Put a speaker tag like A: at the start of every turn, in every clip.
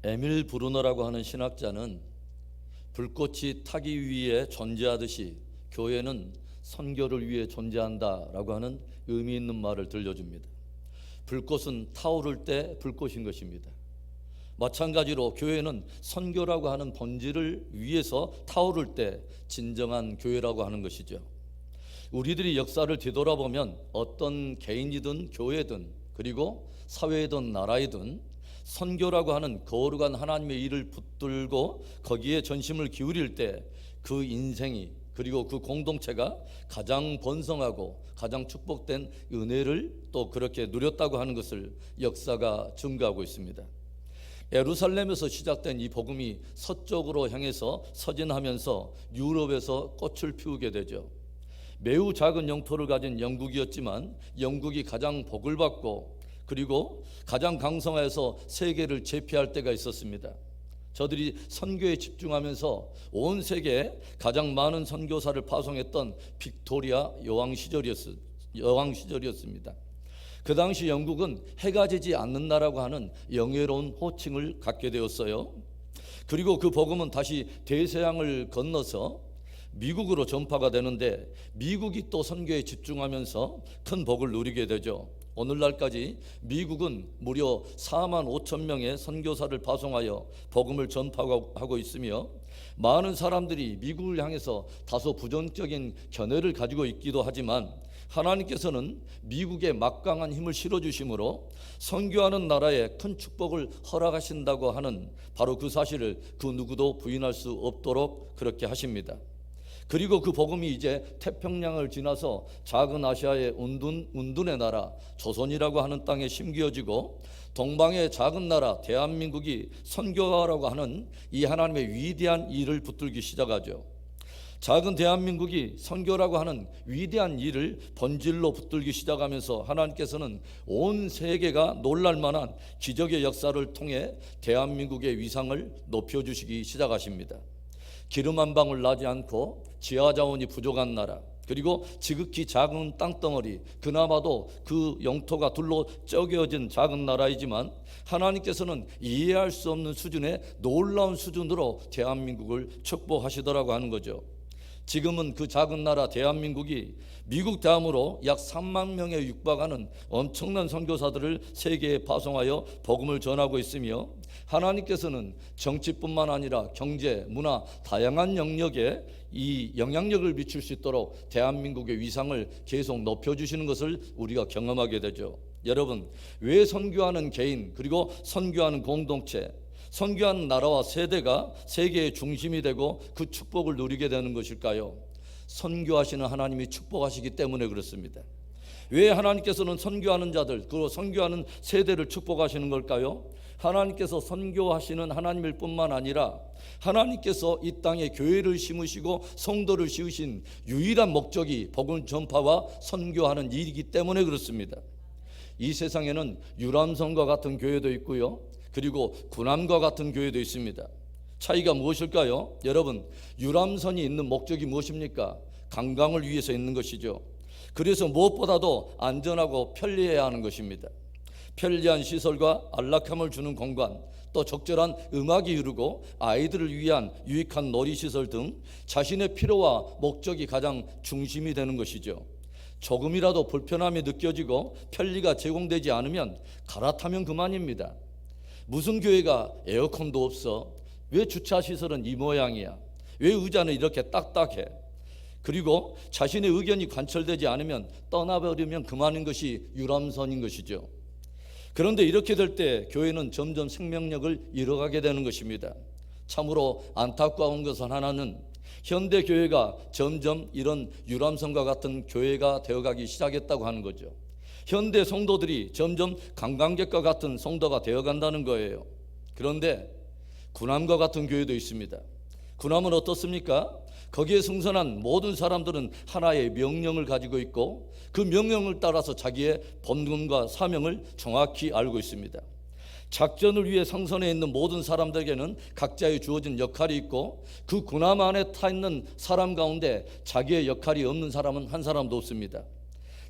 A: 에밀 브루너라고 하는 신학자는 불꽃이 타기 위해 존재하듯이 교회는 선교를 위해 존재한다라고 하는 의미 있는 말을 들려줍니다. 불꽃은 타오를 때 불꽃인 것입니다. 마찬가지로 교회는 선교라고 하는 본질을 위해서 타오를 때 진정한 교회라고 하는 것이죠. 우리들이 역사를 뒤돌아보면 어떤 개인이든 교회든 그리고 사회이든 나라이든 선교라고 하는 거룩한 하나님의 일을 붙들고 거기에 전심을 기울일 때 그 인생이 그리고 그 공동체가 가장 번성하고 가장 축복된 은혜를 또 그렇게 누렸다고 하는 것을 역사가 증거하고 있습니다. 예루살렘에서 시작된 이 복음이 서쪽으로 향해서 서진하면서 유럽에서 꽃을 피우게 되죠. 매우 작은 영토를 가진 영국이었지만 영국이 가장 복을 받고 그리고 가장 강성해서 세계를 제패할 때가 있었습니다. 저들이 선교에 집중하면서 온 세계에 가장 많은 선교사를 파송했던 빅토리아 여왕 시절이었습니다. 그 당시 영국은 해가 지지 않는 나라고 하는 영예로운 호칭을 갖게 되었어요. 그리고 그 복음은 다시 대서양을 건너서 미국으로 전파가 되는데 미국이 또 선교에 집중하면서 큰 복을 누리게 되죠. 오늘날까지 미국은 무려 4만 5천 명의 선교사를 파송하여 복음을 전파하고 있으며 많은 사람들이 미국을 향해서 다소 부정적인 견해를 가지고 있기도 하지만 하나님께서는 미국에 막강한 힘을 실어주심으로 선교하는 나라에 큰 축복을 허락하신다고 하는 바로 그 사실을 그 누구도 부인할 수 없도록 그렇게 하십니다. 그리고 그 복음이 이제 태평양을 지나서 작은 아시아의 운둔의 나라 조선이라고 하는 땅에 심겨지고 동방의 작은 나라 대한민국이 선교하라고 하는 이 하나님의 위대한 일을 붙들기 시작하죠. 작은 대한민국이 선교라고 하는 위대한 일을 본질로 붙들기 시작하면서 하나님께서는 온 세계가 놀랄만한 기적의 역사를 통해 대한민국의 위상을 높여주시기 시작하십니다. 기름 한 방울 나지 않고 지하자원이 부족한 나라 그리고 지극히 작은 땅덩어리 그나마도 그 영토가 둘로 쪼개어진 작은 나라이지만 하나님께서는 이해할 수 없는 수준의 놀라운 수준으로 대한민국을 축복하시더라고 하는 거죠. 지금은 그 작은 나라 대한민국이 미국 다음으로 약 3만 명에 육박하는 엄청난 선교사들을 세계에 파송하여 복음을 전하고 있으며 하나님께서는 정치뿐만 아니라 경제, 문화, 다양한 영역에 이 영향력을 미칠 수 있도록 대한민국의 위상을 계속 높여주시는 것을 우리가 경험하게 되죠. 여러분, 왜 선교하는 개인 그리고 선교하는 공동체 선교하는 나라와 세대가 세계의 중심이 되고 그 축복을 누리게 되는 것일까요? 선교하시는 하나님이 축복하시기 때문에 그렇습니다. 왜 하나님께서는 선교하는 자들 그리고 선교하는 세대를 축복하시는 걸까요? 하나님께서 선교하시는 하나님일 뿐만 아니라 하나님께서 이 땅에 교회를 심으시고 성도를 씌우신 유일한 목적이 복음 전파와 선교하는 일이기 때문에 그렇습니다. 이 세상에는 유람선과 같은 교회도 있고요, 그리고 군함과 같은 교회도 있습니다. 차이가 무엇일까요? 여러분, 유람선이 있는 목적이 무엇입니까? 관광을 위해서 있는 것이죠. 그래서 무엇보다도 안전하고 편리해야 하는 것입니다. 편리한 시설과 안락함을 주는 공간, 또 적절한 음악이 흐르고 아이들을 위한 유익한 놀이시설 등 자신의 필요와 목적이 가장 중심이 되는 것이죠. 조금이라도 불편함이 느껴지고 편리가 제공되지 않으면 갈아타면 그만입니다. 무슨 교회가 에어컨도 없어? 왜 주차시설은 이 모양이야? 왜 의자는 이렇게 딱딱해? 그리고 자신의 의견이 관철되지 않으면 떠나버리면 그만인 것이 유람선인 것이죠. 그런데 이렇게 될 때 교회는 점점 생명력을 잃어가게 되는 것입니다. 참으로 안타까운 것은 하나는 현대 교회가 점점 이런 유람선과 같은 교회가 되어가기 시작했다고 하는 거죠. 현대 성도들이 점점 관광객과 같은 성도가 되어간다는 거예요. 그런데 군함과 같은 교회도 있습니다. 군함은 어떻습니까? 거기에 승선한 모든 사람들은 하나의 명령을 가지고 있고 그 명령을 따라서 자기의 본분과 사명을 정확히 알고 있습니다. 작전을 위해 상선에 있는 모든 사람들에게는 각자의 주어진 역할이 있고 그 군함 안에 타 있는 사람 가운데 자기의 역할이 없는 사람은 한 사람도 없습니다.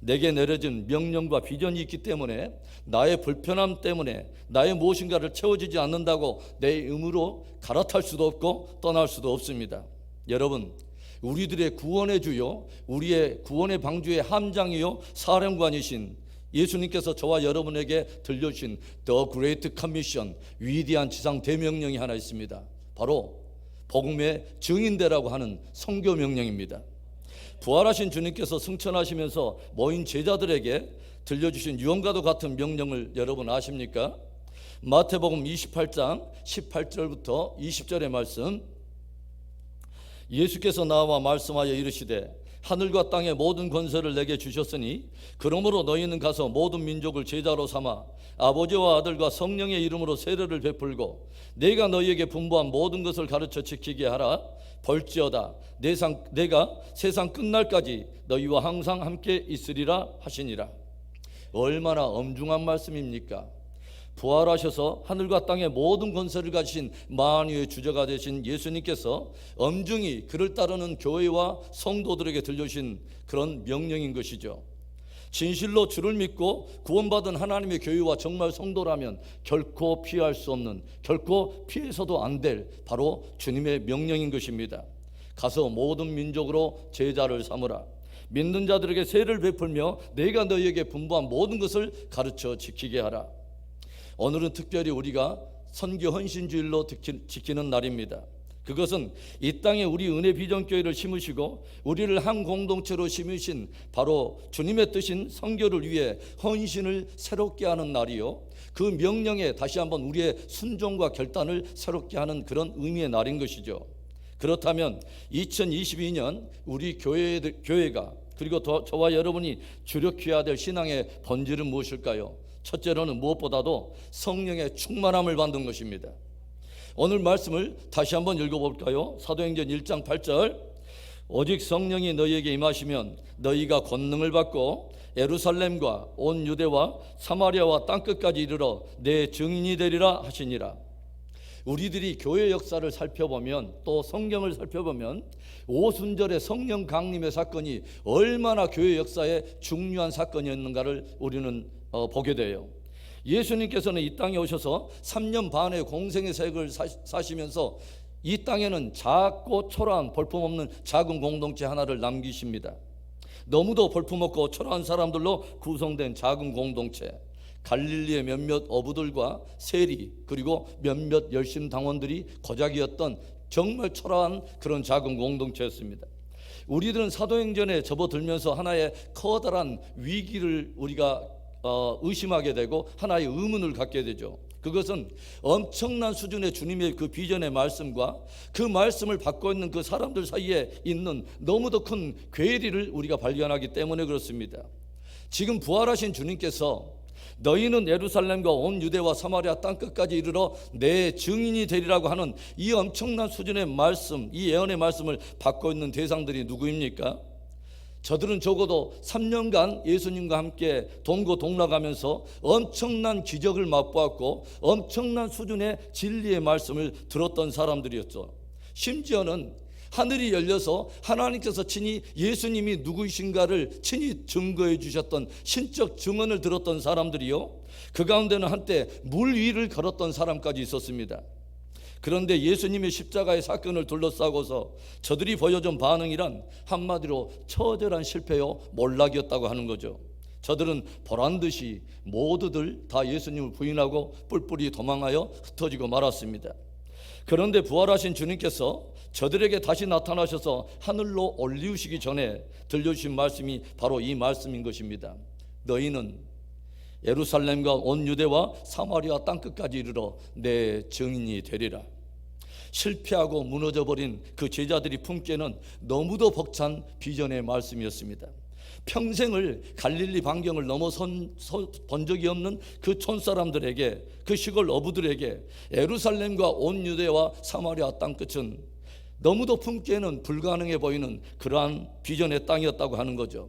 A: 내게 내려진 명령과 비전이 있기 때문에 나의 불편함 때문에 나의 무엇인가를 채워지지 않는다고 내 의무로 갈아탈 수도 없고 떠날 수도 없습니다. 여러분, 우리들의 구원의 주요, 우리의 구원의 방주의 함장이요 사령관이신 예수님께서 저와 여러분에게 들려주신 The Great Commission, 위대한 지상 대명령이 하나 있습니다. 바로 복음의 증인되라고 하는 선교 명령입니다. 부활하신 주님께서 승천하시면서 모인 제자들에게 들려주신 유언과도 같은 명령을 여러분 아십니까? 마태복음 28장 18절부터 20절의 말씀, 예수께서 나와 말씀하여 이르시되 하늘과 땅의 모든 권세를 내게 주셨으니 그러므로 너희는 가서 모든 민족을 제자로 삼아 아버지와 아들과 성령의 이름으로 세례를 베풀고 내가 너희에게 분부한 모든 것을 가르쳐 지키게 하라. 벌지어다 내가 세상 끝날까지 너희와 항상 함께 있으리라 하시니라. 얼마나 엄중한 말씀입니까? 부활하셔서 하늘과 땅의 모든 권세를 가지신 만유의 주제가 되신 예수님께서 엄중히 그를 따르는 교회와 성도들에게 들려주신 그런 명령인 것이죠. 진실로 주를 믿고 구원받은 하나님의 교회와 정말 성도라면 결코 피할 수 없는, 결코 피해서도 안 될 바로 주님의 명령인 것입니다. 가서 모든 민족으로 제자를 삼으라. 믿는 자들에게 세례를 베풀며 내가 너희에게 분부한 모든 것을 가르쳐 지키게 하라. 오늘은 특별히 우리가 선교 헌신주일로 지키는 날입니다. 그것은 이 땅에 우리 은혜 비전교회를 심으시고 우리를 한 공동체로 심으신 바로 주님의 뜻인 선교를 위해 헌신을 새롭게 하는 날이요, 그 명령에 다시 한번 우리의 순종과 결단을 새롭게 하는 그런 의미의 날인 것이죠. 그렇다면 2022년 우리 교회가 그리고 저와 여러분이 주력해야 될 신앙의 본질은 무엇일까요? 첫째로는 무엇보다도 성령의 충만함을 받는 것입니다. 오늘 말씀을 다시 한번 읽어볼까요? 사도행전 1장 8절, 오직 성령이 너희에게 임하시면 너희가 권능을 받고 예루살렘과 온 유대와 사마리아와 땅끝까지 이르러 내 증인이 되리라 하시니라. 우리들이 교회 역사를 살펴보면, 또 성경을 살펴보면 오순절의 성령 강림의 사건이 얼마나 교회 역사에 중요한 사건이었는가를 우리는 보게 돼요. 예수님께서는 이 땅에 오셔서 3년 반의 공생의 사역을 사시면서 이 땅에는 작고 초라한 볼품없는 작은 공동체 하나를 남기십니다. 너무도 볼품없고 초라한 사람들로 구성된 작은 공동체, 갈릴리의 몇몇 어부들과 세리, 그리고 몇몇 열심 당원들이 고작이었던 정말 초라한 그런 작은 공동체였습니다. 우리들은 사도행전에 접어들면서 하나의 커다란 위기를 우리가 의심하게 되고 하나의 의문을 갖게 되죠. 그것은 엄청난 수준의 주님의 그 비전의 말씀과 그 말씀을 받고 있는 그 사람들 사이에 있는 너무도 큰 괴리를 우리가 발견하기 때문에 그렇습니다. 지금 부활하신 주님께서 너희는 예루살렘과 온 유대와 사마리아 땅끝까지 이르러 내 증인이 되리라고 하는 이 엄청난 수준의 말씀, 이 예언의 말씀을 받고 있는 대상들이 누구입니까? 저들은 적어도 3년간 예수님과 함께 동고동락하면서 엄청난 기적을 맛보았고 엄청난 수준의 진리의 말씀을 들었던 사람들이었죠. 심지어는 하늘이 열려서 하나님께서 친히 예수님이 누구이신가를 친히 증거해 주셨던 신적 증언을 들었던 사람들이요, 그 가운데는 한때 물 위를 걸었던 사람까지 있었습니다. 그런데 예수님의 십자가의 사건을 둘러싸고서 저들이 보여준 반응이란 한마디로 처절한 실패요 몰락이었다고 하는 거죠. 저들은 보란듯이 모두들 다 예수님을 부인하고 뿔뿔이 도망하여 흩어지고 말았습니다. 그런데 부활하신 주님께서 저들에게 다시 나타나셔서 하늘로 올리우시기 전에 들려주신 말씀이 바로 이 말씀인 것입니다. 너희는 예루살렘과 온 유대와 사마리아 땅끝까지 이르러 내 증인이 되리라. 실패하고 무너져버린 그 제자들이 품기에는 너무도 벅찬 비전의 말씀이었습니다. 평생을 갈릴리 반경을 넘어선 본 적이 없는 그 촌사람들에게, 그 시골 어부들에게 예루살렘과 온 유대와 사마리아 땅끝은 너무도 품기에는 불가능해 보이는 그러한 비전의 땅이었다고 하는 거죠.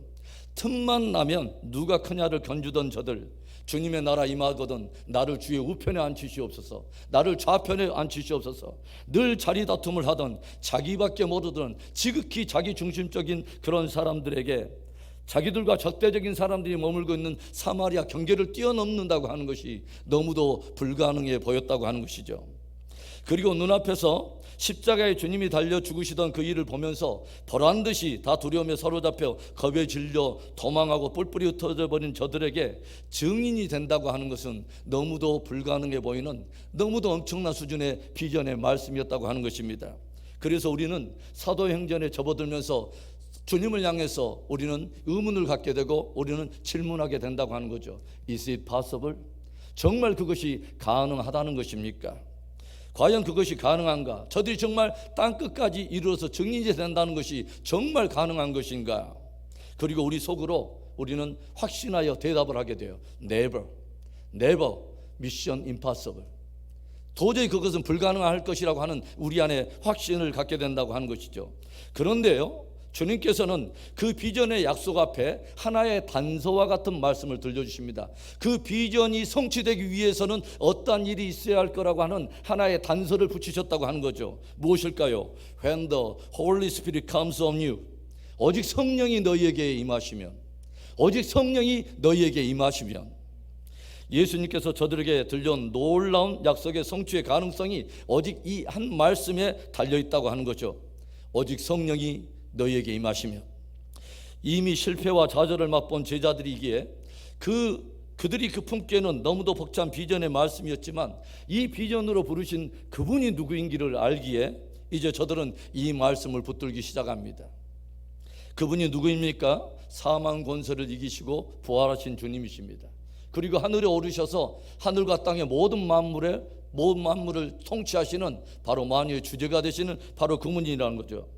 A: 틈만 나면 누가 크냐를 견주던 저들, 주님의 나라 임하거든 나를 주의 우편에 앉히시옵소서, 나를 좌편에 앉히시옵소서. 늘 자리 다툼을 하던, 자기밖에 모르던 지극히 자기 중심적인 그런 사람들에게 자기들과 적대적인 사람들이 머물고 있는 사마리아 경계를 뛰어넘는다고 하는 것이 너무도 불가능해 보였다고 하는 것이죠. 그리고 눈앞에서 십자가에 주님이 달려 죽으시던 그 일을 보면서 보란듯이 다 두려움에 사로잡혀 겁에 질려 도망하고 뿔뿔이 흩어져 버린 저들에게 증인이 된다고 하는 것은 너무도 불가능해 보이는, 너무도 엄청난 수준의 비전의 말씀이었다고 하는 것입니다. 그래서 우리는 사도행전에 접어들면서 주님을 향해서 우리는 의문을 갖게 되고 우리는 질문하게 된다고 하는 거죠. Is it possible? 정말 그것이 가능하다는 것입니까? 과연 그것이 가능한가? 저들이 정말 땅끝까지 이르러서 증인이 된다는 것이 정말 가능한 것인가? 그리고 우리 속으로 우리는 확신하여 대답을 하게 돼요. Never, never, mission impossible. 도저히 그것은 불가능할 것이라고 하는 우리 안에 확신을 갖게 된다고 하는 것이죠. 그런데요, 주님께서는 그 비전의 약속 앞에 하나의 단서와 같은 말씀을 들려주십니다. 그 비전이 성취되기 위해서는 어떠한 일이 있어야 할 거라고 하는 하나의 단서를 붙이셨다고 하는 거죠. 무엇일까요? When the Holy Spirit comes on you. 오직 성령이 너희에게 임하시면, 오직 성령이 너희에게 임하시면. 예수님께서 저들에게 들려온 놀라운 약속의 성취의 가능성이 오직 이 한 말씀에 달려있다고 하는 거죠. 오직 성령이 너희에게 임하시며. 이미 실패와 좌절을 맛본 제자들이기에 그들이 그 품기에는 너무도 벅찬 비전의 말씀이었지만 이 비전으로 부르신 그분이 누구인지를 알기에 이제 저들은 이 말씀을 붙들기 시작합니다. 그분이 누구입니까? 사망 권세를 이기시고 부활하신 주님이십니다. 그리고 하늘에 오르셔서 하늘과 땅의 모든 만물을 통치하시는, 바로 만유의 주제가 되시는 바로 그분이라는 거죠.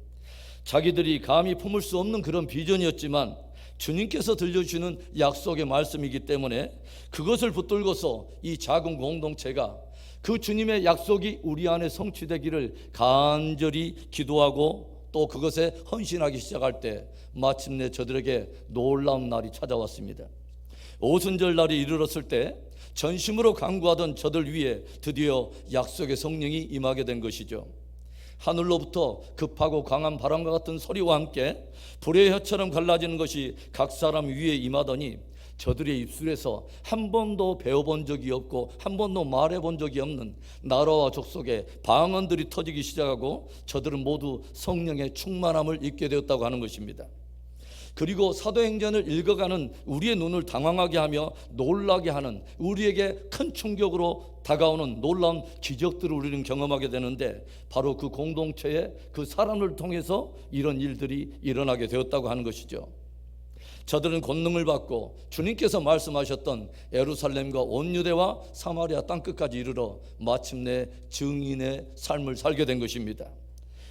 A: 자기들이 감히 품을 수 없는 그런 비전이었지만 주님께서 들려주시는 약속의 말씀이기 때문에 그것을 붙들고서 이 작은 공동체가 그 주님의 약속이 우리 안에 성취되기를 간절히 기도하고 또 그것에 헌신하기 시작할 때 마침내 저들에게 놀라운 날이 찾아왔습니다. 오순절 날이 이르렀을 때 전심으로 간구하던 저들 위에 드디어 약속의 성령이 임하게 된 것이죠. 하늘로부터 급하고 강한 바람과 같은 소리와 함께 불의 혀처럼 갈라지는 것이 각 사람 위에 임하더니 저들의 입술에서 한 번도 배워본 적이 없고 한 번도 말해본 적이 없는 나라와 족속의 방언들이 터지기 시작하고 저들은 모두 성령의 충만함을 입게 되었다고 하는 것입니다. 그리고 사도행전을 읽어가는 우리의 눈을 당황하게 하며 놀라게 하는, 우리에게 큰 충격으로 다가오는 놀라운 기적들을 우리는 경험하게 되는데 바로 그 공동체의 그 사람을 통해서 이런 일들이 일어나게 되었다고 하는 것이죠. 저들은 권능을 받고 주님께서 말씀하셨던 예루살렘과 온 유대와 사마리아 땅끝까지 이르러 마침내 증인의 삶을 살게 된 것입니다.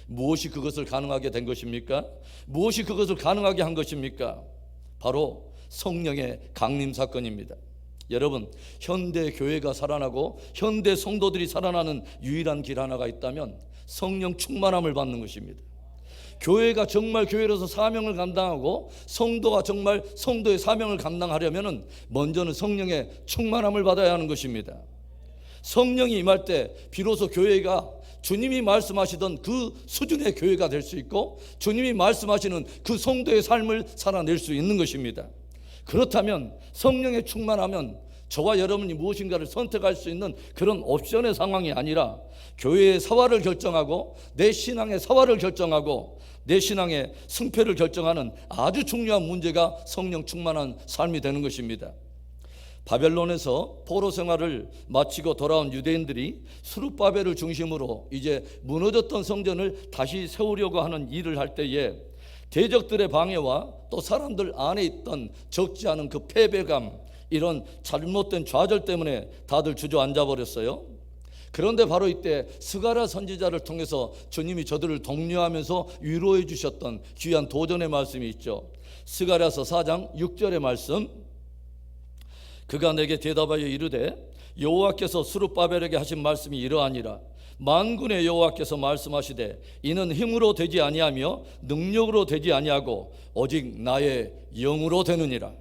A: 무엇이 그것을 가능하게 된 것입니까? 무엇이 그것을 가능하게 한 것입니까? 바로 성령의 강림 사건입니다. 여러분, 현대 교회가 살아나고 현대 성도들이 살아나는 유일한 길 하나가 있다면 성령 충만함을 받는 것입니다. 교회가 정말 교회로서 사명을 감당하고 성도가 정말 성도의 사명을 감당하려면 먼저는 성령의 충만함을 받아야 하는 것입니다. 성령이 임할 때 비로소 교회가 주님이 말씀하시던 그 수준의 교회가 될 수 있고 주님이 말씀하시는 그 성도의 삶을 살아낼 수 있는 것입니다. 그렇다면 성령에 충만하면 저와 여러분이 무엇인가를 선택할 수 있는 그런 옵션의 상황이 아니라 교회의 사활을 결정하고 내 신앙의 사활을 결정하고 내 신앙의 승패를 결정하는 아주 중요한 문제가 성령 충만한 삶이 되는 것입니다. 바벨론에서 포로 생활을 마치고 돌아온 유대인들이 스룹바벨을 중심으로 이제 무너졌던 성전을 다시 세우려고 하는 일을 할 때에 대적들의 방해와 또 사람들 안에 있던 적지 않은 그 패배감, 이런 잘못된 좌절 때문에 다들 주저앉아 버렸어요. 그런데 바로 이때 스가랴 선지자를 통해서 주님이 저들을 독려하면서 위로해 주셨던 귀한 도전의 말씀이 있죠. 스가랴서 4장 6절의 말씀, 그가 내게 대답하여 이르되 여호와께서 스룹바벨에게 하신 말씀이 이러하니라. 만군의 여호와께서 말씀하시되 이는 힘으로 되지 아니하며 능력으로 되지 아니하고 오직 나의 영으로 되느니라.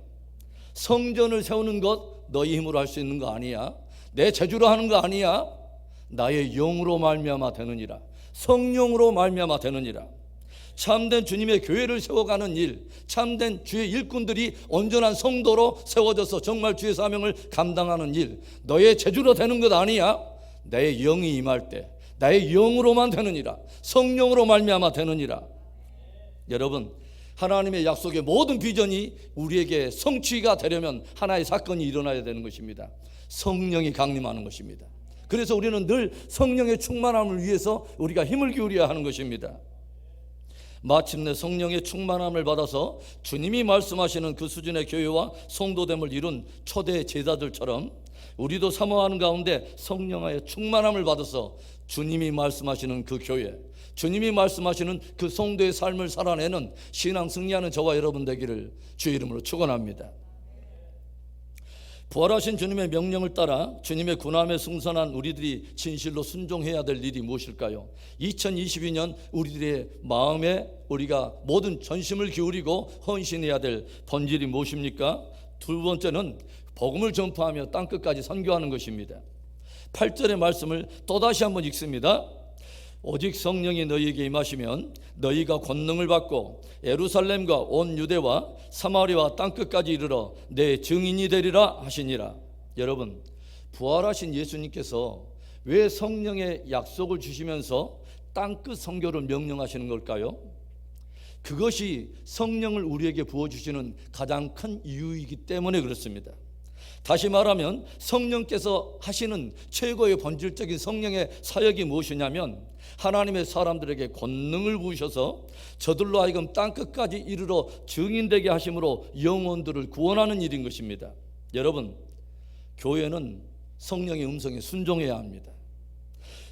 A: 성전을 세우는 것 너희 힘으로 할 수 있는 거 아니야. 내 재주로 하는 거 아니야. 나의 영으로 말미암아 되느니라. 성령으로 말미암아 되느니라. 참된 주님의 교회를 세워가는 일, 참된 주의 일꾼들이 온전한 성도로 세워져서 정말 주의 사명을 감당하는 일, 너의 재주로 되는 것 아니야. 나의 영이 임할 때 나의 영으로만 되느니라. 성령으로 말미암아 되느니라. 여러분, 하나님의 약속의 모든 비전이 우리에게 성취가 되려면 하나의 사건이 일어나야 되는 것입니다. 성령이 강림하는 것입니다. 그래서 우리는 늘 성령의 충만함을 위해서 우리가 힘을 기울여야 하는 것입니다. 마침내 성령의 충만함을 받아서 주님이 말씀하시는 그 수준의 교회와 성도됨을 이룬 초대 제자들처럼 우리도 사모하는 가운데 성령의 충만함을 받아서 주님이 말씀하시는 그 교회, 주님이 말씀하시는 그 성도의 삶을 살아내는 신앙 승리하는 저와 여러분 되기를 주의 이름으로 축원합니다. 부활하신 주님의 명령을 따라 주님의 군함에 승선한 우리들이 진실로 순종해야 될 일이 무엇일까요? 2022년 우리들의 마음에 우리가 모든 전심을 기울이고 헌신해야 될 본질이 무엇입니까? 두 번째는 복음을 전파하며 땅끝까지 선교하는 것입니다. 8절의 말씀을 또다시 한번 읽습니다. 오직 성령이 너희에게 임하시면 너희가 권능을 받고 예루살렘과 온 유대와 사마리아와 땅끝까지 이르러 내 증인이 되리라 하시니라. 여러분, 부활하신 예수님께서 왜 성령의 약속을 주시면서 땅끝 선교를 명령하시는 걸까요? 그것이 성령을 우리에게 부어주시는 가장 큰 이유이기 때문에 그렇습니다. 다시 말하면 성령께서 하시는 최고의 본질적인 성령의 사역이 무엇이냐면 하나님의 사람들에게 권능을 부으셔서 저들로 하여금 땅끝까지 이르러 증인되게 하심으로 영혼들을 구원하는 일인 것입니다. 여러분, 교회는 성령의 음성에 순종해야 합니다.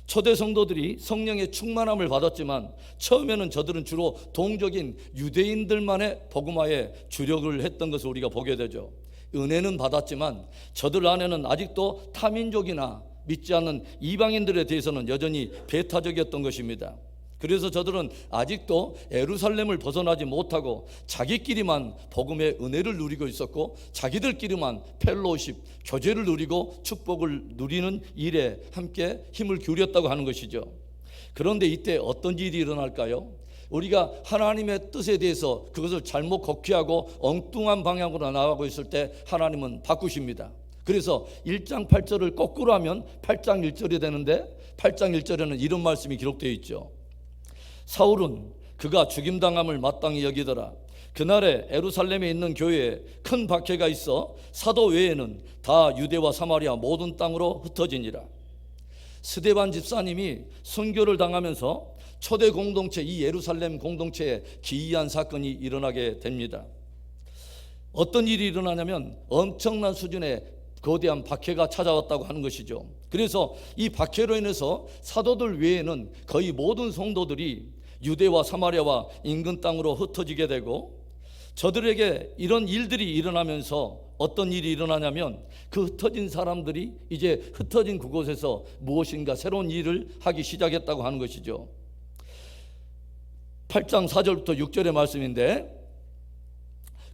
A: 초대 성도들이 성령의 충만함을 받았지만 처음에는 저들은 주로 동족인 유대인들만의 복음화에 주력을 했던 것을 우리가 보게 되죠. 은혜는 받았지만 저들 안에는 아직도 타민족이나 믿지 않는 이방인들에 대해서는 여전히 배타적이었던 것입니다. 그래서 저들은 아직도 예루살렘을 벗어나지 못하고 자기끼리만 복음의 은혜를 누리고 있었고 자기들끼리만 펠로십, 교제를 누리고 축복을 누리는 일에 함께 힘을 기울였다고 하는 것이죠. 그런데 이때 어떤 일이 일어날까요? 우리가 하나님의 뜻에 대해서 그것을 잘못 곡해하고 엉뚱한 방향으로 나가고 있을 때 하나님은 바꾸십니다. 그래서 1장 8절을 거꾸로 하면 8장 1절이 되는데 8장 1절에는 이런 말씀이 기록되어 있죠. 사울은 그가 죽임당함을 마땅히 여기더라. 그날에 예루살렘에 있는 교회에 큰 박해가 있어 사도 외에는 다 유대와 사마리아 모든 땅으로 흩어지니라. 스데반 집사님이 순교를 당하면서 초대 공동체, 이 예루살렘 공동체에 기이한 사건이 일어나게 됩니다. 어떤 일이 일어나냐면 엄청난 수준의 거대한 박해가 찾아왔다고 하는 것이죠. 그래서 이 박해로 인해서 사도들 외에는 거의 모든 성도들이 유대와 사마리아와 인근 땅으로 흩어지게 되고, 저들에게 이런 일들이 일어나면서 어떤 일이 일어나냐면 그 흩어진 사람들이 이제 흩어진 그곳에서 무엇인가 새로운 일을 하기 시작했다고 하는 것이죠. 8장 4절부터 6절의 말씀인데,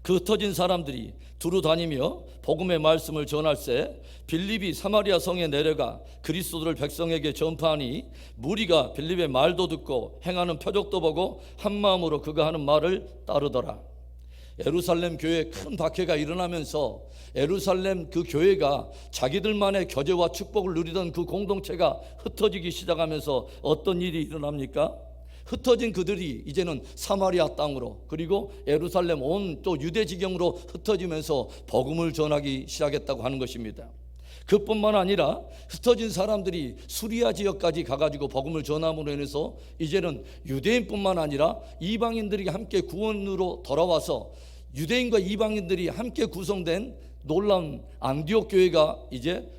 A: 그 흩어진 사람들이 두루 다니며 복음의 말씀을 전할세 빌립이 사마리아 성에 내려가 그리스도를 백성에게 전파하니 무리가 빌립의 말도 듣고 행하는 표적도 보고 한 마음으로 그가 하는 말을 따르더라. 예루살렘 교회에 큰 박해가 일어나면서 예루살렘 그 교회가 자기들만의 교제와 축복을 누리던 그 공동체가 흩어지기 시작하면서 어떤 일이 일어납니까? 흩어진 그들이 이제는 사마리아 땅으로, 그리고 예루살렘 온 또 유대 지경으로 흩어지면서 복음을 전하기 시작했다고 하는 것입니다. 그뿐만 아니라 흩어진 사람들이 수리아 지역까지 가가지고 복음을 전함으로 인해서 이제는 유대인뿐만 아니라 이방인들이 함께 구원으로 돌아와서 유대인과 이방인들이 함께 구성된 놀라운 안디옥 교회가 이제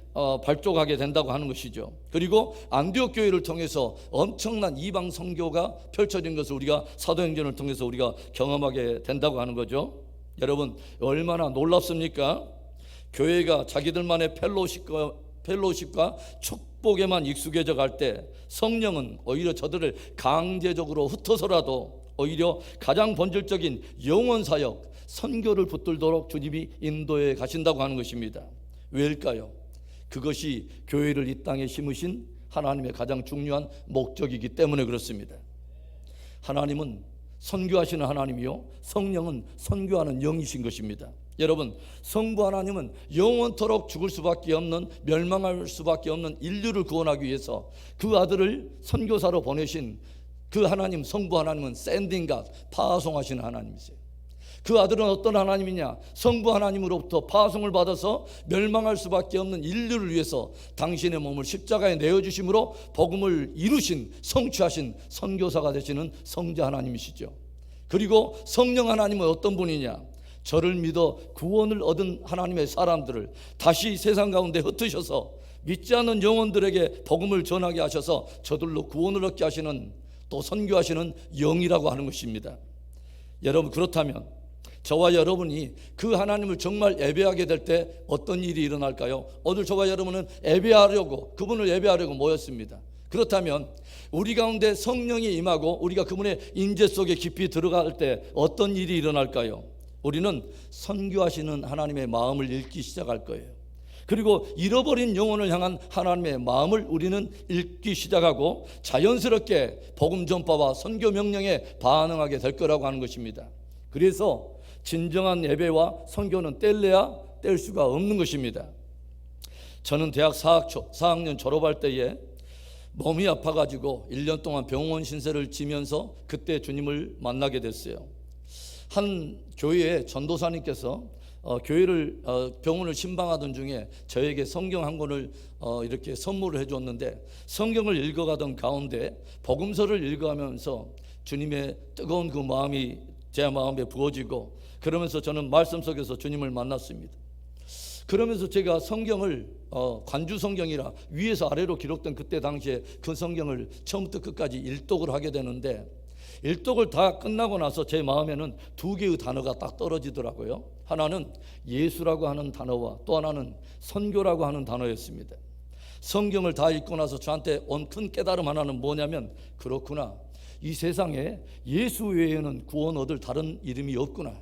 A: 발족하게 된다고 하는 것이죠. 그리고 안디옥 교회를 통해서 엄청난 이방 선교가 펼쳐진 것을 우리가 사도행전을 통해서 우리가 경험하게 된다고 하는 거죠. 여러분, 얼마나 놀랍습니까? 교회가 자기들만의 펠로십과 축복에만 익숙해져 갈 때 성령은 오히려 저들을 강제적으로 흩어서라도 오히려 가장 본질적인 영원 사역, 선교를 붙들도록 주님이 인도해 가신다고 하는 것입니다. 왜일까요? 그것이 교회를 이 땅에 심으신 하나님의 가장 중요한 목적이기 때문에 그렇습니다. 하나님은 선교하시는 하나님이요, 성령은 선교하는 영이신 것입니다. 여러분, 성부 하나님은 영원토록 죽을 수밖에 없는, 멸망할 수밖에 없는 인류를 구원하기 위해서 그 아들을 선교사로 보내신 그 하나님, 성부 하나님은 샌딩 갓, 파송하시는 하나님이세요. 그 아들은 어떤 하나님이냐? 성부 하나님으로부터 파송을 받아서 멸망할 수밖에 없는 인류를 위해서 당신의 몸을 십자가에 내어주심으로 복음을 이루신, 성취하신 선교사가 되시는 성자 하나님이시죠. 그리고 성령 하나님은 어떤 분이냐? 저를 믿어 구원을 얻은 하나님의 사람들을 다시 세상 가운데 흩으셔서 믿지 않는 영혼들에게 복음을 전하게 하셔서 저들로 구원을 얻게 하시는, 또 선교하시는 영이라고 하는 것입니다. 여러분, 그렇다면 저와 여러분이 그 하나님을 정말 예배하게 될 때 어떤 일이 일어날까요? 오늘 저와 여러분은 예배하려고, 그분을 예배하려고 모였습니다. 그렇다면 우리 가운데 성령이 임하고 우리가 그분의 임재 속에 깊이 들어갈 때 어떤 일이 일어날까요? 우리는 선교하시는 하나님의 마음을 읽기 시작할 거예요. 그리고 잃어버린 영혼을 향한 하나님의 마음을 우리는 읽기 시작하고 자연스럽게 복음 전파와 선교 명령에 반응하게 될 거라고 하는 것입니다. 그래서 진정한 예배와 선교는 뗄래야 뗄 수가 없는 것입니다. 저는 대학 4학년 졸업할 때에 몸이 아파가지고 1년 동안 병원 신세를 지면서 그때 주님을 만나게 됐어요. 한 교회의 전도사님께서 교회를 병원을 신방하던 중에 저에게 성경 한 권을 이렇게 선물을 해줬는데, 성경을 읽어가던 가운데 복음서를 읽어가면서 주님의 뜨거운 그 마음이 제 마음에 부어지고, 그러면서 저는 말씀 속에서 주님을 만났습니다. 그러면서 제가 성경을 관주 성경이라 위에서 아래로 기록된 그때 당시에 그 성경을 처음부터 끝까지 일독을 하게 되는데, 일독을 다 끝나고 나서 제 마음에는 두 개의 단어가 딱 떨어지더라고요. 하나는 예수라고 하는 단어와 또 하나는 선교라고 하는 단어였습니다. 성경을 다 읽고 나서 저한테 온 큰 깨달음 하나는 뭐냐면, 그렇구나, 이 세상에 예수 외에는 구원 얻을 다른 이름이 없구나.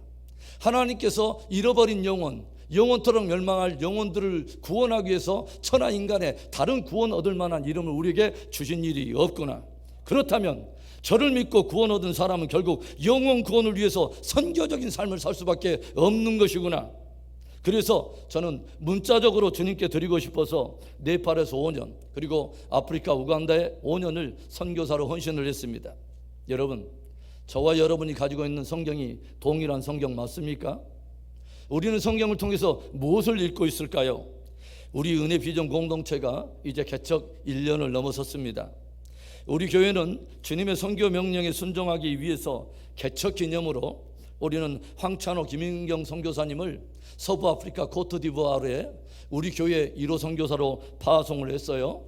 A: 하나님께서 잃어버린 영혼, 영원토록 멸망할 영혼들을 구원하기 위해서 천하 인간의 다른 구원 얻을 만한 이름을 우리에게 주신 일이 없구나. 그렇다면 저를 믿고 구원 얻은 사람은 결국 영혼 구원을 위해서 선교적인 삶을 살 수밖에 없는 것이구나. 그래서 저는 문자적으로 주님께 드리고 싶어서 네팔에서 5년, 그리고 아프리카 우간다에 5년을 선교사로 헌신을 했습니다. 여러분, 저와 여러분이 가지고 있는 성경이 동일한 성경 맞습니까? 우리는 성경을 통해서 무엇을 읽고 있을까요? 우리 은혜 비전 공동체가 이제 개척 1년을 넘어섰습니다. 우리 교회는 주님의 선교 명령에 순종하기 위해서 개척 기념으로 우리는 황찬호 김인경 선교사님을 서부 아프리카 코트디부아르에 우리 교회 1호 선교사로 파송을 했어요.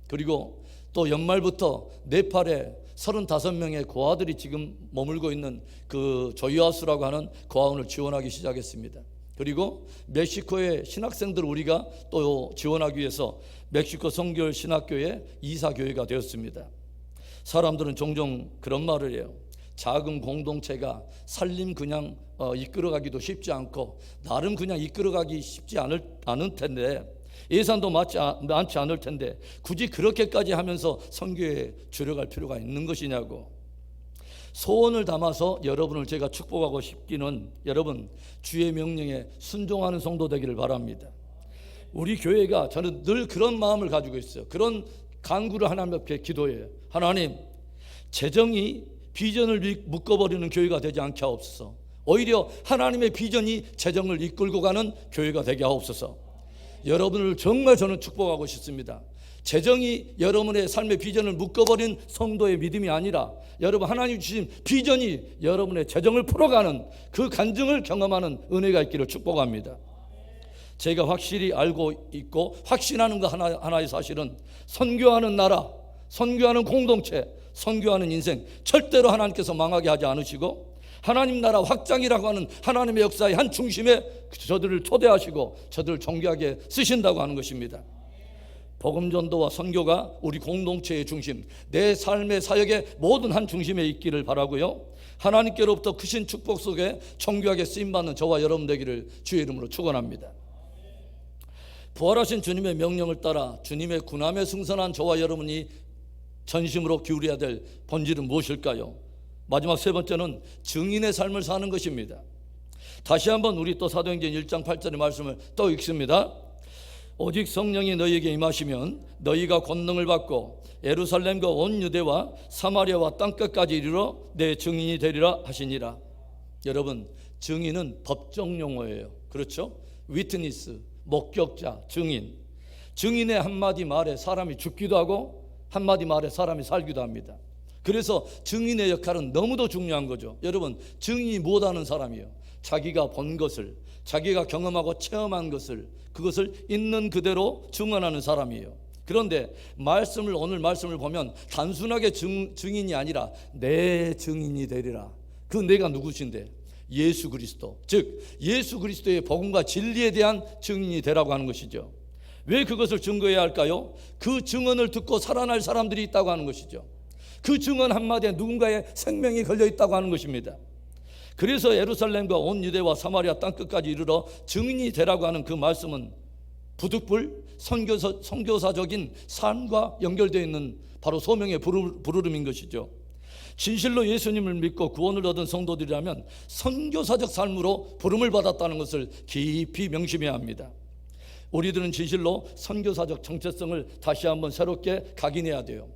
A: 그리고 또 연말부터 네팔에 35명의 고아들이 지금 머물고 있는 그 조이아수라고 하는 고아원을 지원하기 시작했습니다. 그리고 멕시코의 신학생들 우리가 또 지원하기 위해서 멕시코 선교 신학교의 이사교회가 되었습니다. 사람들은 종종 그런 말을 해요. 작은 공동체가 살림 그냥 이끌어가기도 쉽지 않고 나름 그냥 이끌어가기 쉽지 않을 텐데, 예산도 많지 않을 텐데 굳이 그렇게까지 하면서 선교에 줄여갈 필요가 있는 것이냐고. 소원을 담아서 여러분을 제가 축복하고 싶기는, 여러분 주의 명령에 순종하는 성도 되기를 바랍니다. 우리 교회가, 저는 늘 그런 마음을 가지고 있어요. 그런 간구를 하나님 앞에 기도해요. 하나님, 재정이 비전을 묶어버리는 교회가 되지 않게 하옵소서. 오히려 하나님의 비전이 재정을 이끌고 가는 교회가 되게 하옵소서. 여러분을 정말 저는 축복하고 싶습니다. 재정이 여러분의 삶의 비전을 묶어버린 성도의 믿음이 아니라, 여러분 하나님 주신 비전이 여러분의 재정을 풀어가는 그 간증을 경험하는 은혜가 있기를 축복합니다. 제가 확실히 알고 있고 확신하는 거 하나의 사실은, 선교하는 나라, 선교하는 공동체, 선교하는 인생 절대로 하나님께서 망하게 하지 않으시고, 하나님 나라 확장이라고 하는 하나님의 역사의 한 중심에 저들을 초대하시고 저들을 존귀하게 쓰신다고 하는 것입니다. 복음 전도와 선교가 우리 공동체의 중심, 내 삶의 사역의 모든 한 중심에 있기를 바라고요. 하나님께로부터 크신 축복 속에 정교하게 쓰임받는 저와 여러분 되기를 주의 이름으로 축원합니다. 부활하신 주님의 명령을 따라 주님의 군함에 승선한 저와 여러분이 전심으로 기울여야 될 본질은 무엇일까요? 마지막 세 번째는 증인의 삶을 사는 것입니다. 다시 한번 우리 또 사도행전 1장 8절의 말씀을 또 읽습니다. 오직 성령이 너희에게 임하시면 너희가 권능을 받고 예루살렘과 온 유대와 사마리아와 땅끝까지 이르러 내 증인이 되리라 하시니라. 여러분, 증인은 법정 용어예요. 그렇죠? 위트니스, 목격자, 증인. 증인의 한마디 말에 사람이 죽기도 하고 한마디 말에 사람이 살기도 합니다. 그래서 증인의 역할은 너무도 중요한 거죠. 여러분, 증인이 못하는 사람이에요. 자기가 본 것을, 자기가 경험하고 체험한 것을, 그것을 있는 그대로 증언하는 사람이에요. 그런데 오늘 말씀을 보면 단순하게 증인이 아니라 내 증인이 되리라. 그 내가 누구신데? 예수 그리스도, 즉 예수 그리스도의 복음과 진리에 대한 증인이 되라고 하는 것이죠. 왜 그것을 증거해야 할까요? 그 증언을 듣고 살아날 사람들이 있다고 하는 것이죠. 그 증언 한마디에 누군가의 생명이 걸려 있다고 하는 것입니다. 그래서 예루살렘과 온 유대와 사마리아 땅끝까지 이르러 증인이 되라고 하는 그 말씀은 부득불 선교사적인 삶과 연결되어 있는 바로 소명의 부르름인 것이죠. 진실로 예수님을 믿고 구원을 얻은 성도들이라면 선교사적 삶으로 부름을 받았다는 것을 깊이 명심해야 합니다. 우리들은 진실로 선교사적 정체성을 다시 한번 새롭게 각인해야 돼요.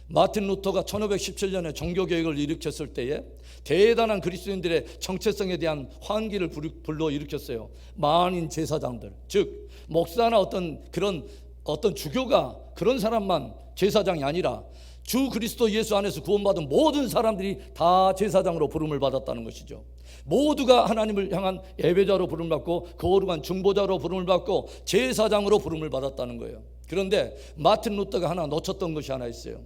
A: 마틴 루터가 1517년에 종교개혁을 일으켰을 때에 대단한 그리스도인들의 정체성에 대한 환기를 불러일으켰어요. 만인 제사장들, 즉 목사나 어떤 주교가 그런 사람만 제사장이 아니라 주 그리스도 예수 안에서 구원받은 모든 사람들이 다 제사장으로 부름을 받았다는 것이죠. 모두가 하나님을 향한 예배자로 부름을 받고 거룩한 중보자로 부름을 받고 제사장으로 부름을 받았다는 거예요. 그런데 마틴 루터가 하나 놓쳤던 것이 하나 있어요.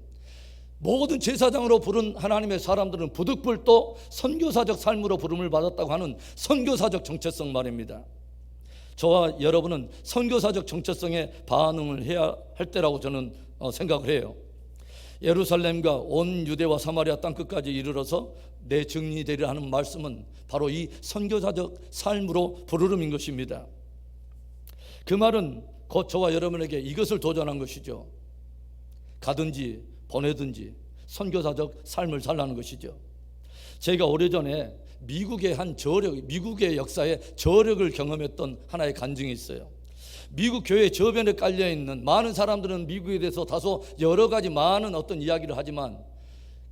A: 모든 제사장으로 부른 하나님의 사람들은 부득불 또 선교사적 삶으로 부름을 받았다고 하는 선교사적 정체성 말입니다. 저와 여러분은 선교사적 정체성에 반응을 해야 할 때라고 저는 생각을 해요. 예루살렘과 온 유대와 사마리아 땅끝까지 이르러서 내 증인이 되리라 하는 말씀은 바로 이 선교사적 삶으로 부르름인 것입니다. 그 말은 곧 저와 여러분에게 이것을 도전한 것이죠. 가든지 보내든지 선교사적 삶을 살라는 것이죠. 제가 오래전에 미국의 역사에 저력을 경험했던 하나의 간증이 있어요. 미국 교회 저변에 깔려있는 많은 사람들은 미국에 대해서 다소 여러 가지 많은 어떤 이야기를 하지만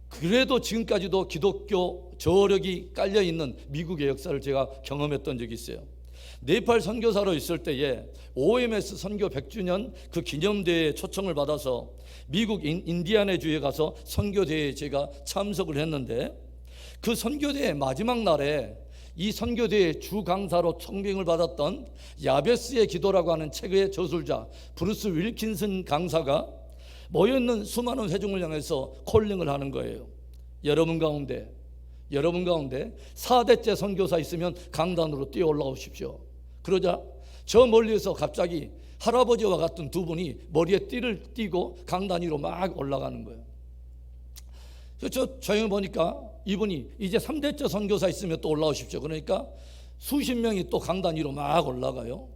A: 그래도 지금까지도 기독교 저력이 깔려있는 미국의 역사를 제가 경험했던 적이 있어요. 네팔 선교사로 있을 때에 OMS 선교 100주년 그 기념대회에 초청을 받아서 미국 인디애나주에 가서 선교대회에 제가 참석을 했는데 그 선교대회 마지막 날에 이 선교대회 주 강사로 청빙을 받았던 야베스의 기도라고 하는 책의 저술자 브루스 윌킨슨 강사가 모여있는 수많은 회중을 향해서 콜링을 하는 거예요. 여러분 가운데 4대째 선교사 있으면 강단으로 뛰어 올라오십시오. 그러자 저 멀리에서 갑자기 할아버지와 같은 두 분이 머리에 띠를 띠고 강단 위로 막 올라가는 거예요. 저 조용히 보니까 이분이 이제 3대째 선교사 있으면 또 올라오십시오. 그러니까 수십 명이 또 강단 위로 막 올라가요.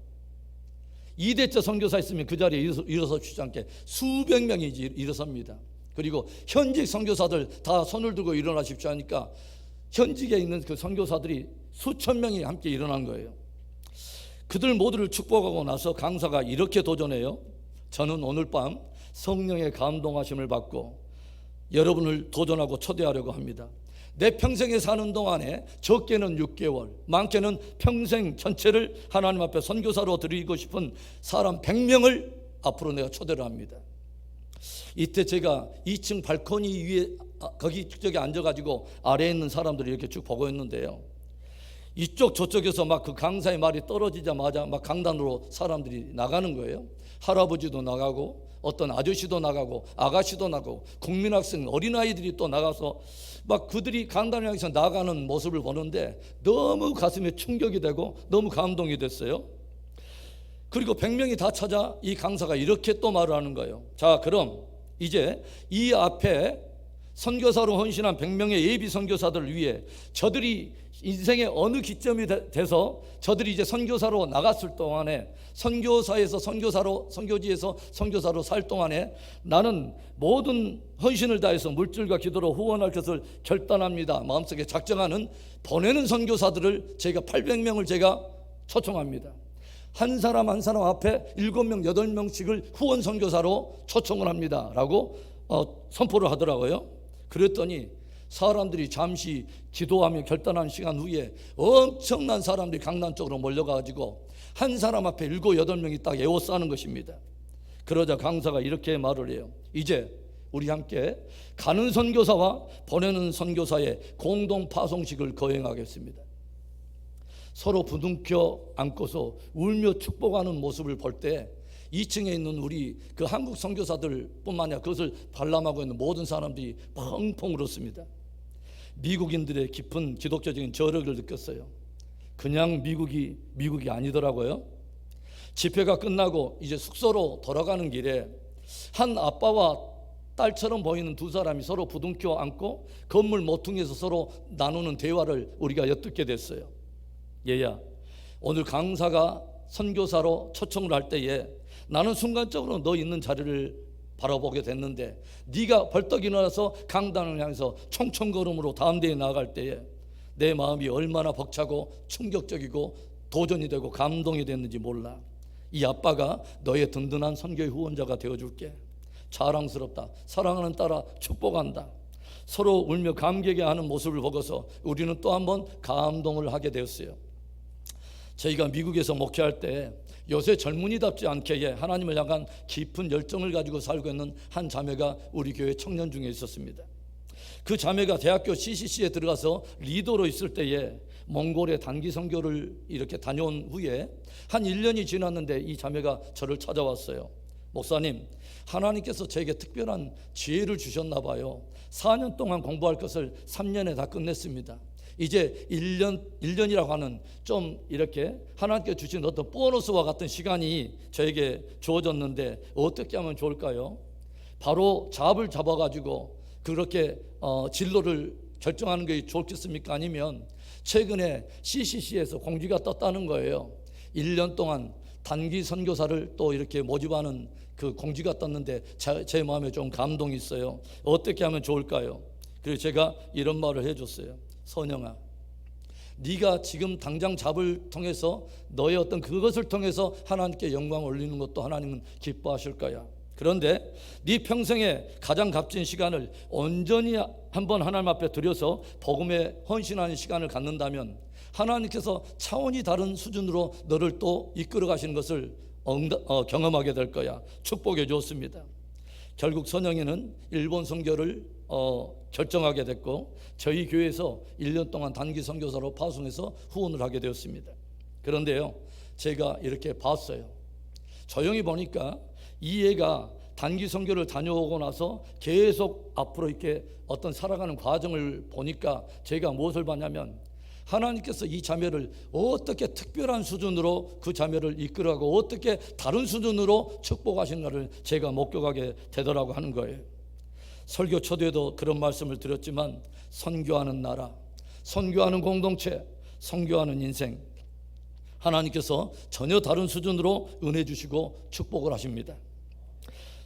A: 2대째 선교사 있으면 그 자리에 일어서시지 않게 수백 명이 일어섭니다. 그리고 현직 선교사들 다 손을 들고 일어나십시오 하니까 현직에 있는 그 선교사들이 수천 명이 함께 일어난 거예요. 그들 모두를 축복하고 나서 강사가 이렇게 도전해요. 저는 오늘 밤 성령의 감동하심을 받고 여러분을 도전하고 초대하려고 합니다. 내 평생에 사는 동안에 적게는 6개월, 많게는 평생 전체를 하나님 앞에 선교사로 드리고 싶은 사람 100명을 앞으로 내가 초대를 합니다. 이때 제가 2층 발코니 위에 저기 앉아가지고 아래에 있는 사람들이 이렇게 쭉 보고 있는데요. 이쪽 저쪽에서 막 그 강사의 말이 떨어지자마자 막 강단으로 사람들이 나가는 거예요. 할아버지도 나가고 어떤 아저씨도 나가고 아가씨도 나가고 국민학생 어린아이들이 또 나가서 막 그들이 강단을 향해서 나가는 모습을 보는데 너무 가슴에 충격이 되고 너무 감동이 됐어요. 그리고 100명이 다 찾아 이 강사가 이렇게 또 말을 하는 거예요. 자, 그럼 이제 이 앞에 선교사로 헌신한 100명의 예비 선교사들을 위해 저들이 인생의 어느 기점이 돼서 저들이 이제 선교사로 나갔을 동안에, 선교사에서 선교사로, 선교지에서 선교사로 살 동안에 나는 모든 헌신을 다해서 물질과 기도로 후원할 것을 결단합니다. 마음속에 작정하는 보내는 선교사들을 제가 800명을 제가 초청합니다. 한 사람 한 사람 앞에 7명, 8명씩을 후원 선교사로 초청을 합니다 라고 선포를 하더라고요. 그랬더니 사람들이 잠시 기도하며 결단한 시간 후에 엄청난 사람들이 강남 쪽으로 몰려가지고 한 사람 앞에 7, 8명이 딱 에워싸는 것입니다. 그러자 강사가 이렇게 말을 해요. 이제 우리 함께 가는 선교사와 보내는 선교사의 공동 파송식을 거행하겠습니다. 서로 부둥켜 안고서 울며 축복하는 모습을 볼 때 2층에 있는 우리 그 한국 선교사들 뿐만 아니라 그것을 관람하고 있는 모든 사람들이 펑펑 울었습니다. 미국인들의 깊은 기독교적인 저력을 느꼈어요. 그냥 미국이 아니더라고요. 집회가 끝나고 이제 숙소로 돌아가는 길에 한 아빠와 딸처럼 보이는 두 사람이 서로 부둥켜 안고 건물 모퉁이에서 서로 나누는 대화를 우리가 엿듣게 됐어요. 얘야, 오늘 강사가 선교사로 초청을 할 때에 나는 순간적으로 너 있는 자리를 바라보게 됐는데 네가 벌떡 일어나서 강단을 향해서 총총걸음으로 다음 대에 나아갈 때에 내 마음이 얼마나 벅차고 충격적이고 도전이 되고 감동이 됐는지 몰라. 이 아빠가 너의 든든한 선교의 후원자가 되어줄게. 자랑스럽다. 사랑하는 딸아, 축복한다. 서로 울며 감격해 하는 모습을 보고서 우리는 또 한 번 감동을 하게 되었어요. 저희가 미국에서 목회할 때 요새 젊은이답지 않게 하나님을 향한 깊은 열정을 가지고 살고 있는 한 자매가 우리 교회 청년 중에 있었습니다. 그 자매가 대학교 CCC에 들어가서 리더로 있을 때에 몽골에 단기 선교를 이렇게 다녀온 후에 한 1년이 지났는데 이 자매가 저를 찾아왔어요. 목사님, 하나님께서 저에게 특별한 지혜를 주셨나 봐요. 4년 동안 공부할 것을 3년에 다 끝냈습니다. 이제 1년이라고 하는 좀 이렇게 하나님께 주신 어떤 보너스와 같은 시간이 저에게 주어졌는데 어떻게 하면 좋을까요? 바로 잡을 잡아가지고 그렇게 진로를 결정하는 게 좋겠습니까? 아니면 최근에 CCC에서 공지가 떴다는 거예요. 1년 동안 단기 선교사를 또 이렇게 모집하는 그 공지가 떴는데 제 마음에 좀 감동이 있어요. 어떻게 하면 좋을까요? 그래서 제가 이런 말을 해줬어요. 선영아, 네가 지금 당장 잡을 통해서 너의 어떤 그것을 통해서 하나님께 영광을 올리는 것도 하나님은 기뻐하실 거야. 그런데 네 평생에 가장 값진 시간을 온전히 한번 하나님 앞에 들여서 복음에 헌신하는 시간을 갖는다면 하나님께서 차원이 다른 수준으로 너를 또 이끌어 가시는 것을 경험하게 될 거야. 축복해 주었습니다. 결국 선영이는 일본 선교를 결정하게 됐고 저희 교회에서 1년 동안 단기 선교사로 파송해서 후원을 하게 되었습니다. 그런데요, 제가 이렇게 봤어요. 조용히 보니까 이 애가 단기 선교를 다녀오고 나서 계속 앞으로 이렇게 어떤 살아가는 과정을 보니까 제가 무엇을 봤냐면 하나님께서 이 자매를 어떻게 특별한 수준으로 그 자매를 이끌어가고 어떻게 다른 수준으로 축복하시는가를 제가 목격하게 되더라고 하는 거예요. 설교 초대에도 그런 말씀을 드렸지만 선교하는 나라, 선교하는 공동체, 선교하는 인생, 하나님께서 전혀 다른 수준으로 은혜 주시고 축복을 하십니다.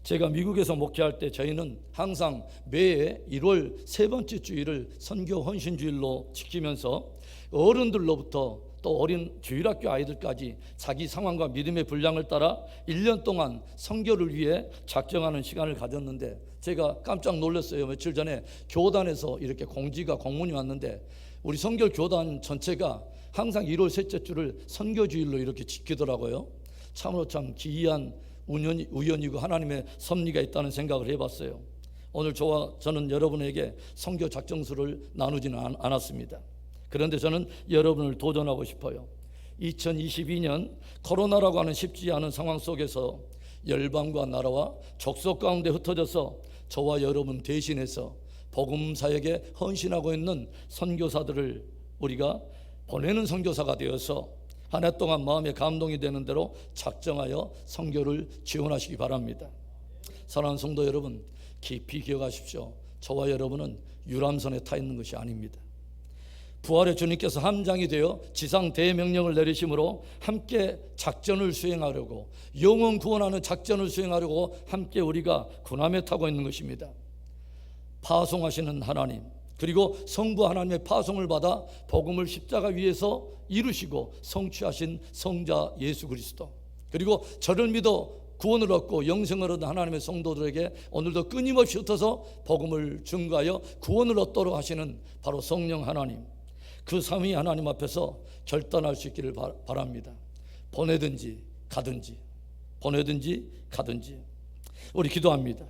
A: 제가 미국에서 목회할 때 저희는 항상 매해 1월 세 번째 주일을 선교 헌신 주일로 지키면서 어른들로부터 또 어린 주일학교 아이들까지 자기 상황과 믿음의 분량을 따라 1년 동안 선교를 위해 작정하는 시간을 가졌는데 제가 깜짝 놀랐어요. 며칠 전에 교단에서 이렇게 공문이 왔는데 우리 선교 교단 전체가 항상 1월 셋째 주를 선교주일로 이렇게 지키더라고요. 참으로 참 기이한 우연이고 하나님의 섭리가 있다는 생각을 해봤어요. 오늘 저는 여러분에게 선교 작정수를 나누지는 않았습니다. 그런데 저는 여러분을 도전하고 싶어요. 2022년 코로나라고 하는 쉽지 않은 상황 속에서 열방과 나라와 족속 가운데 흩어져서 저와 여러분 대신해서 복음 사역에 헌신하고 있는 선교사들을 우리가 보내는 선교사가 되어서 한 해 동안 마음에 감동이 되는 대로 작정하여 선교를 지원하시기 바랍니다. 사랑하는 성도 여러분, 깊이 기억하십시오. 저와 여러분은 유람선에 타 있는 것이 아닙니다. 부활의 주님께서 함장이 되어 지상 대명령을 내리심으로 함께 작전을 수행하려고, 영혼 구원하는 작전을 수행하려고 함께 우리가 군함에 타고 있는 것입니다. 파송하시는 하나님, 그리고 성부 하나님의 파송을 받아 복음을 십자가 위에서 이루시고 성취하신 성자 예수 그리스도, 그리고 저를 믿어 구원을 얻고 영생을 얻은 하나님의 성도들에게 오늘도 끊임없이 흩어서 복음을 증거하여 구원을 얻도록 하시는 바로 성령 하나님, 그 삼위 하나님 앞에서 결단할 수 있기를 바랍니다. 보내든지 가든지, 보내든지 가든지. 우리 기도합니다.